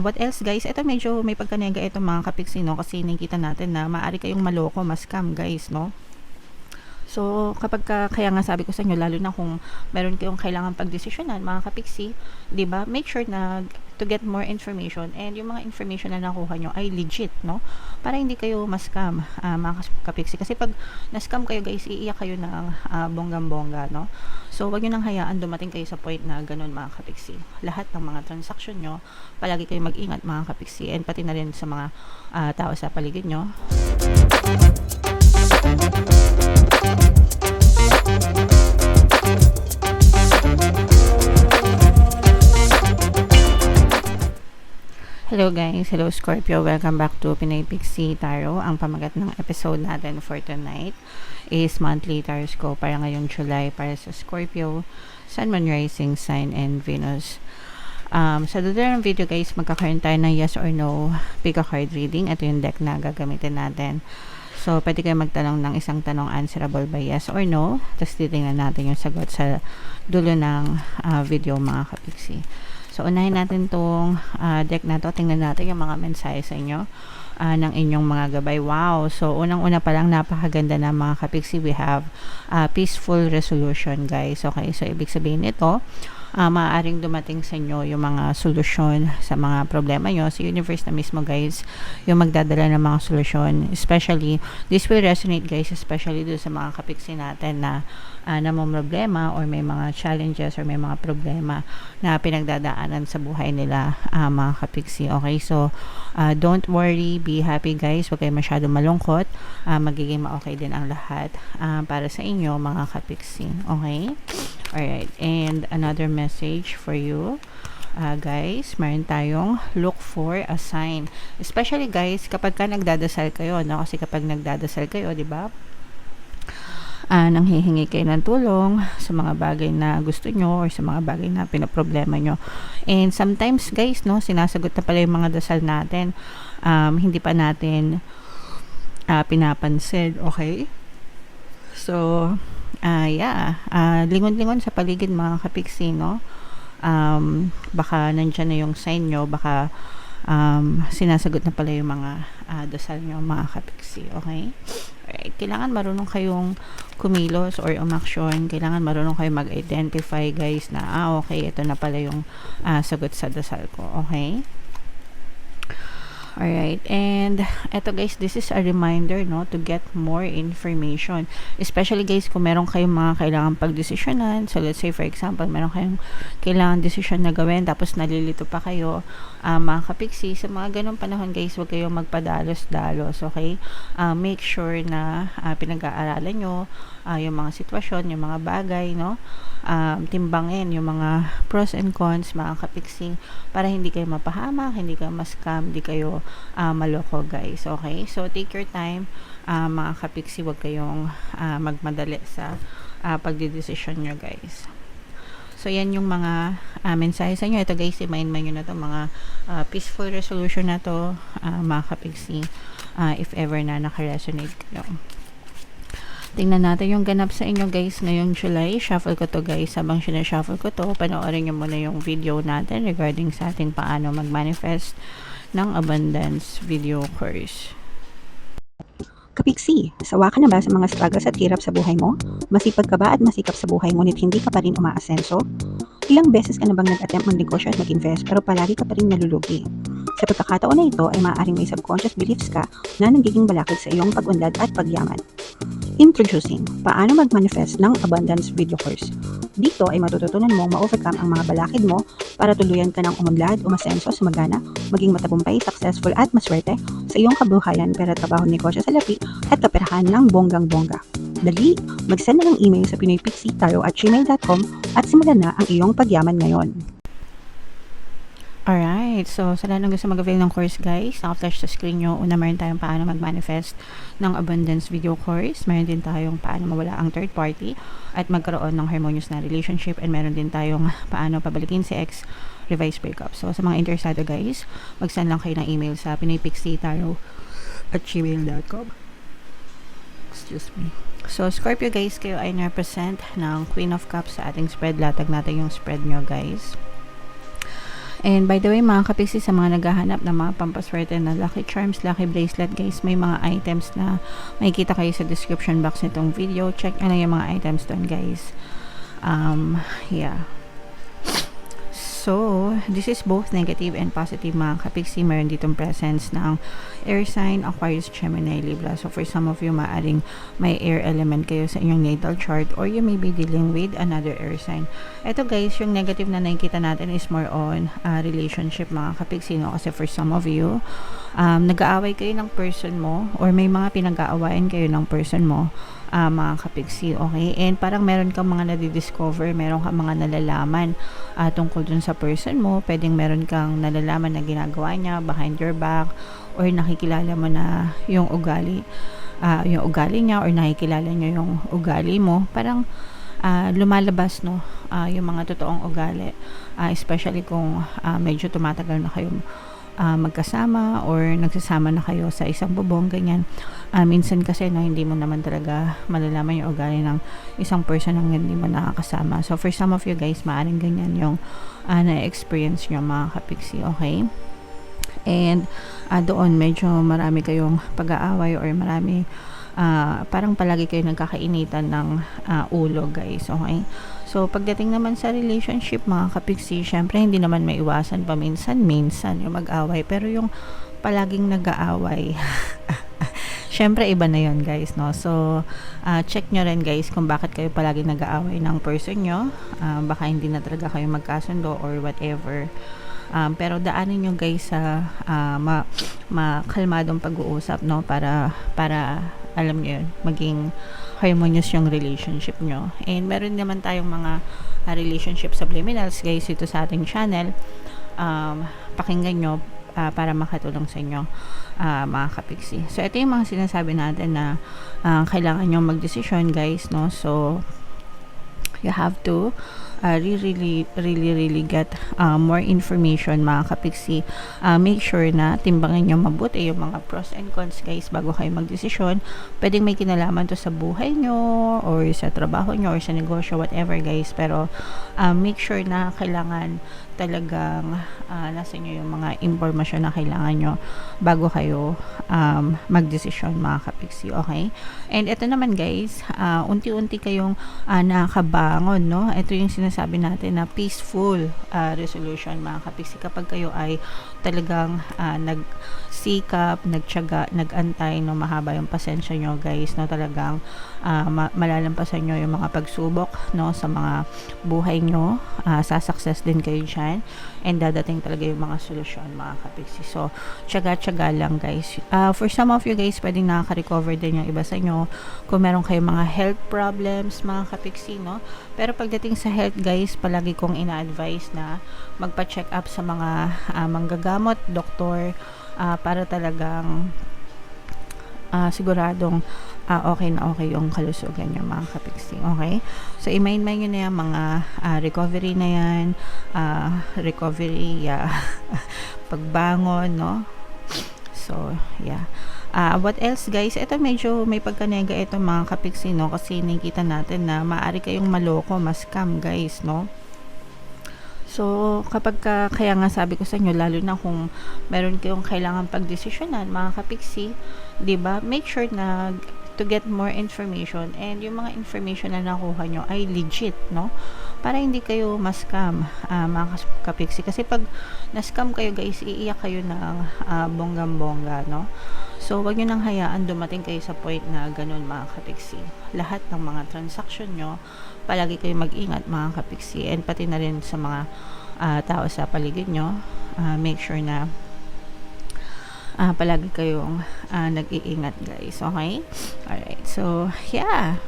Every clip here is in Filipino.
What else guys, ito medyo may pagkanega itong mga kapiksi, no? Kasi nakikita natin na maaari kayong maloko, scam guys, no? So, kaya nga sabi ko sa inyo, lalo na kung meron kayong kailangan pagdesisyonan, mga kapiksi, 'di ba? Make sure na to get more information, and yung mga information na nakuha nyo ay legit, no? Para hindi kayo ma-scam, mga kapiksi. Kasi pag na-scam kayo guys, iiyak kayo ng bonggang-bongga, no? So, wag nyo nang hayaan dumating kayo sa point na ganun, mga kapiksi. Lahat ng mga transaction nyo, palagi kayo mag-ingat, mga kapiksi, and pati na rin sa mga tao sa paligid nyo. Hello guys, hello Scorpio, welcome back to Pinay Pixie Tarot. Ang pamagat ng episode natin for tonight is monthly tarot para ngayong July para sa Scorpio, Sun, Moon, Rising, Sign, and Venus. Sa dulo ng video guys, magkakaroon tayo ng yes or no pick a card reading. Ito yung deck na gagamitin natin. So, pwede kayo magtanong ng isang tanong answerable by yes or no. Tapos titingnan natin yung sagot sa dulo ng video, mga kapiksi. So, unahin natin tong deck na to. Tingnan natin yung mga mensahe sa inyo ng inyong mga gabay. Wow! So, unang-una pa lang, napakaganda na mga kapiksi. We have peaceful resolution, guys. Okay, so ibig sabihin nito, maaaring dumating sa inyo yung mga solusyon sa mga problema nyo. So, universe na mismo, guys, yung magdadala ng mga solusyon. Especially, this will resonate, guys, especially doon sa mga kapiksi natin na namomroblema or may mga challenges or may mga problema na pinagdadaanan sa buhay nila, mga kapiksi. Okay, so don't worry, be happy guys, huwag kayo masyado malungkot, magiging ma-okay din ang lahat para sa inyo, mga kapiksi. Okay, alright, and another message for you. Guys, meron tayong look for a sign, especially guys kapag ka nagdadasal kayo, no? Kasi kapag nagdadasal kayo, di ba, nanghihingi kayo ng tulong sa mga bagay na gusto nyo or sa mga bagay na pinaproblema nyo, and sometimes guys, no, sinasagot na pala yung mga dasal natin, hindi pa natin pinapansin. Okay, so lingon-lingon sa paligid, mga kapiksi, no? Baka nandyan na yung sign nyo, baka sinasagot na pala yung mga dasal nyo, mga kapiksi. Okay, alright, kailangan marunong kayong kumilos or umaksyon. Kailangan marunong kayong mag-identify, guys, na okay, ito na pala yung sagot sa dasal ko. Okay, alright, and eto guys, this is a reminder, no, to get more information, especially guys kung meron kayong mga kailangan pagdesisyonan. So let's say for example, meron kayong kailangan desisyon na gawin tapos nalilito pa kayo, mga kapiksi. Sa mga ganong panahon guys, huwag kayong magpadalos-dalos. Okay, make sure na pinag-aaralan nyo yung mga sitwasyon, yung mga bagay, no? Timbangin yung mga pros and cons, mga kapiksi, para hindi kayo mapahamak, hindi kayo ma-scam, hindi kayo maloko, guys. Okay, so take your time, mga kapiksi, huwag kayong magmadali sa pagdidesisyon nyo, guys. So, yan yung mga mensahe sa inyo. Ito guys, i-mind nyo na to, mga peaceful resolution na to, mga kapiksi, if ever na naka-resonate kayo. Tingnan natin yung ganap sa inyo guys ngayong July. Shuffle ko to guys. Habang sinashuffle ko to, panoorin nyo muna yung video natin regarding sa ating paano mag-manifest ng abundance video course. Kapiksi, sawa ka na ba sa mga struggles at hirap sa buhay mo? Masipag ka ba at masikap sa buhay ngunit hindi ka pa rin umaasenso? Ilang beses ka na bang nag-attempt mag-negosyo at mag-invest pero palagi ka pa rin nalulugi? Sa pagkakataon na ito ay maaaring may subconscious beliefs ka na nagiging balakid sa iyong pag-unlad at pagyaman. Introducing, paano mag-manifest ng abundance video course. Dito ay matututunan mong ma-overcome ang mga balakid mo para tuluyan ka ng umunlad, umasenso, sumagana, maging matagumpay, successful at maswerte sa iyong kabuhayan, pera, trabaho, negosyo, salapi at kaperahan ng bonggang-bongga. Dali, mag-send na ng email sa pinoypixie@gmail.com at simulan na ang iyong pagyaman ngayon. Alright, so sa lahat ng gusto mag-avail ng course guys, naka-flash sa screen nyo. Una, meron tayong paano mag-manifest ng abundance video course. Meron din tayong paano mawala ang third party at magkaroon ng harmonious na relationship. And meron din tayong paano pabalikin si ex, revise breakup. So sa mga interesado guys, mag-send lang kayo ng email sa pinoypixie@gmail.com. Excuse me. So Scorpio guys, kayo ay na-represent ng Queen of Cups sa ating spread. Latag natin yung spread nyo guys. And by the way, mga kapiksi, sa mga naghahanap ng mga pampaswerte na lucky charms, lucky bracelet, guys, may mga items na makikita kayo sa description box nitong video. Check nyo lang yung mga items doon, guys. Yeah. So, this is both negative and positive, mga kapiksi. Meron ditong presence ng air sign, Aquarius, Gemini, Libra. So, for some of you, maaring may air element kayo sa inyong natal chart, or you may be dealing with another air sign. Ito, guys, yung negative na nakikita natin is more on relationship, mga kapiksi, no? Kasi for some of you, nag-aaway kayo ng person mo, or may mga pinag-aawayan kayo ng person mo, mga kapiksi, okay? And parang meron kang mga nadidiscover, meron kang mga nalalaman tungkol dun sa person mo. Pwedeng meron kang nalalaman na ginagawa niya behind your back, or nakikilala mo na yung ugali niya, or nakikilala niya yung ugali mo. Parang lumalabas, no, yung mga totoong ugali, especially kung medyo tumatagal na kayo magkasama, or nagsasama na kayo sa isang bubong, ganyan. Minsan kasi, no, hindi mo naman talaga malalaman yung ugali ng isang person na hindi mo nakakasama. So for some of you guys, maaaring ganyan yung na-experience nyo, mga kapiksi, okay? And doon medyo marami kayong pag-aaway, or marami parang palagi kayo nagkakainitan ng ulo, guys, okay? So, pagdating naman sa relationship, mga kapiksi, syempre, hindi naman maiwasan paminsan-minsan yung mag-away. Pero yung palaging nag-aaway, syempre, iba na yun, guys, no? So, check nyo rin, guys, kung bakit kayo palaging nag-aaway ng person nyo. Baka hindi na talaga kayo magkasundo, or whatever. Pero daanin nyo, guys, sa makalmadong pag-uusap, no? Para alam nyo yun, maging harmonious yung relationship nyo. And meron naman tayong mga relationship subliminals, guys, ito sa ating channel. Pakinggan nyo para makatulong sa inyo, mga kapiksi. So, ito yung mga sinasabi natin na kailangan nyo magdesisyon, guys, no? So, you have to really get more information, mga kapiksi. Make sure na timbangin nyo mabuti yung mga pros and cons, guys, bago kayo magdesisyon. Pwedeng may kinalaman to sa buhay nyo, or sa trabaho nyo, or sa negosyo, whatever, guys. Pero make sure na kailangan talagang nasa inyo yung mga impormasyon na kailangan nyo bago kayo magdesisyon, mga kapiksi, okay? And ito naman, guys, unti-unti kayong nakabangon, no? Ito yung sinasabi natin na peaceful resolution, mga kapiksi, kapag kayo ay talagang nagsikap, nagtiyaga, nagantay, no? Mahaba yung pasensya nyo, guys, no? Talagang malalampasan nyo yung mga pagsubok, no? Sa mga buhay nyo, sasuccess din kayo dyan, and dadating talaga yung mga solusyon, mga kapiksi. So, tiyaga-tiyaga lang, guys. For some of you, guys, pwedeng nakaka-recover din yung iba sa inyo kung meron kayong mga health problems, mga kapiksi, no? Pero pagdating sa health, guys, palagi kong ina-advise na magpa-check up sa mga manggagamot, doktor, para talagang siguradong okay na okay yung kalusugan nyo, mga kapiksi, okay? So, i-mind-mind nyo na yan, mga recovery na yan, pagbangon, no? So, yeah. What else, guys? Ito medyo may pagkanega ito, mga kapiksi, no? Kasi nakikita natin na maaari kayong maloko, ma-scam, guys, no? So, kapag kaya nga sabi ko sa inyo, lalo na kung meron kayong kailangan pagdesisyonan, mga kapiksi, 'di ba? Make sure na to get more information, and yung mga information na nakuha nyo ay legit, no? Para hindi kayo ma-scam, mga kapiksi. Kasi pag na-scam kayo, guys, iiyak kayo ng bonggang-bongga, no? So, wag nyo nang hayaan dumating kayo sa point na ganun, mga kapiksi. Lahat ng mga transaction nyo, palagi kayo mag-ingat, mga kapiksi, and pati na rin sa mga tao sa paligid nyo. Make sure na palagi kayong nag-iingat, guys, okay? Alright, so yeah.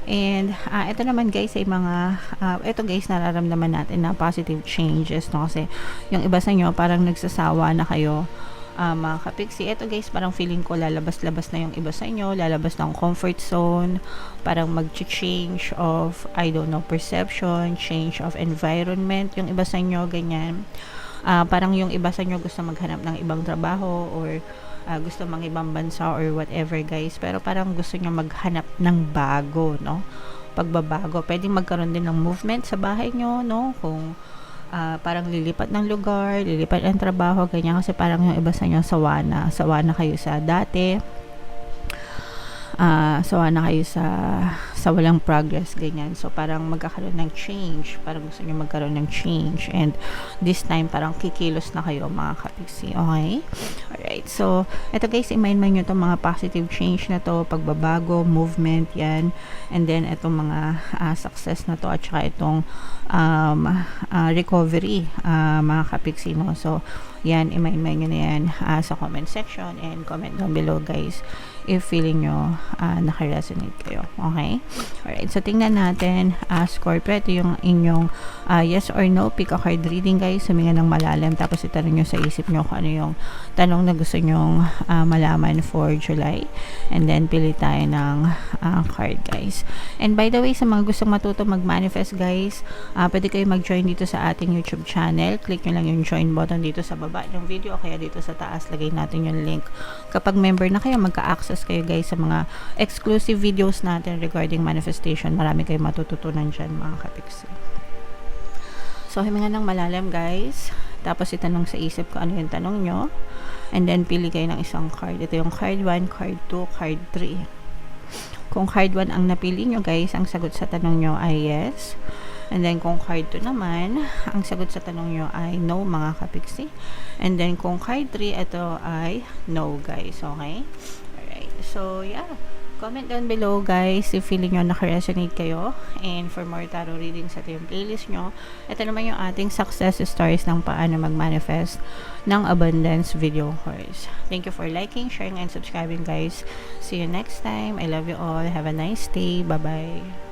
And ito naman, guys, ay mga ito, guys, nararamdaman natin na positive changes, no? Kasi yung iba sa inyo parang nagsasawa na kayo, mga kapiksi. Ito, guys, parang feeling ko lalabas-labas na yung iba sa inyo, lalabas ng comfort zone, parang mag-change of, I don't know, perception, change of environment, yung iba sa inyo, ganyan. Parang yung iba sa inyo gusto maghanap ng ibang trabaho, or gusto mang ibang bansa, or whatever, guys. Pero parang gusto nyo maghanap ng bago, no? Pagbabago. Pwedeng magkaroon din ng movement sa bahay nyo, no? Kung parang lilipat ng lugar, lilipat ng trabaho, ganyan, kasi parang yung iba sa inyo sawa na kayo sa dati, sawa na kayo sa walang progress, ganyan. So parang magkakaroon ng change, parang gusto nyo magkaroon ng change, and this time parang kikilos na kayo, mga kapiksi. Okay? Alright, so ito guys, i-mind nyo itong mga positive change na to, pagbabago, movement, yan, and then itong mga success na to, at saka itong recovery, mga kapiksi, no? So yan, i-mind nyo na yan sa comment section, and comment down below guys if feeling nyo naka-resonate kayo. Okay? Alright, so tingnan natin, Scorpio, ito yung inyong yes or no pick a card reading guys. Huminga ng malalim, tapos itanong nyo sa isip nyo kung ano yung tanong na gusto nyong malaman for July, and then pili tayo ng card guys. And by the way, sa mga gustong matuto mag-manifest guys, pwede kayo mag-join dito sa ating YouTube channel. Click nyo lang yung join button dito sa baba ng video, o kaya dito sa taas, lagay natin yung link. Kapag member na kayo, magka-access kayo guys sa mga exclusive videos natin regarding manifestation. Marami kayong matututunan dyan, mga kapiksi. So huminga ng malalim guys, tapos itanong sa isip ko ano yung tanong nyo, and then pili kayo ng isang card. Ito yung card 1, card 2, card 3. Kung card 1 ang napili nyo guys, ang sagot sa tanong nyo ay yes. And then kung card 2 naman, ang sagot sa tanong nyo ay no, mga kapiksi. And then kung card 3, ito ay no guys. Okay? Alright, so yeah, comment down below guys if feeling nyo naka-resonate kayo, and for more tarot readings, ito yung playlist nyo. Ito naman yung ating success stories ng paano mag-manifest ng abundance video course. Thank you for liking, sharing, and subscribing guys. See you next time. I love you all. Have a nice day. Bye bye.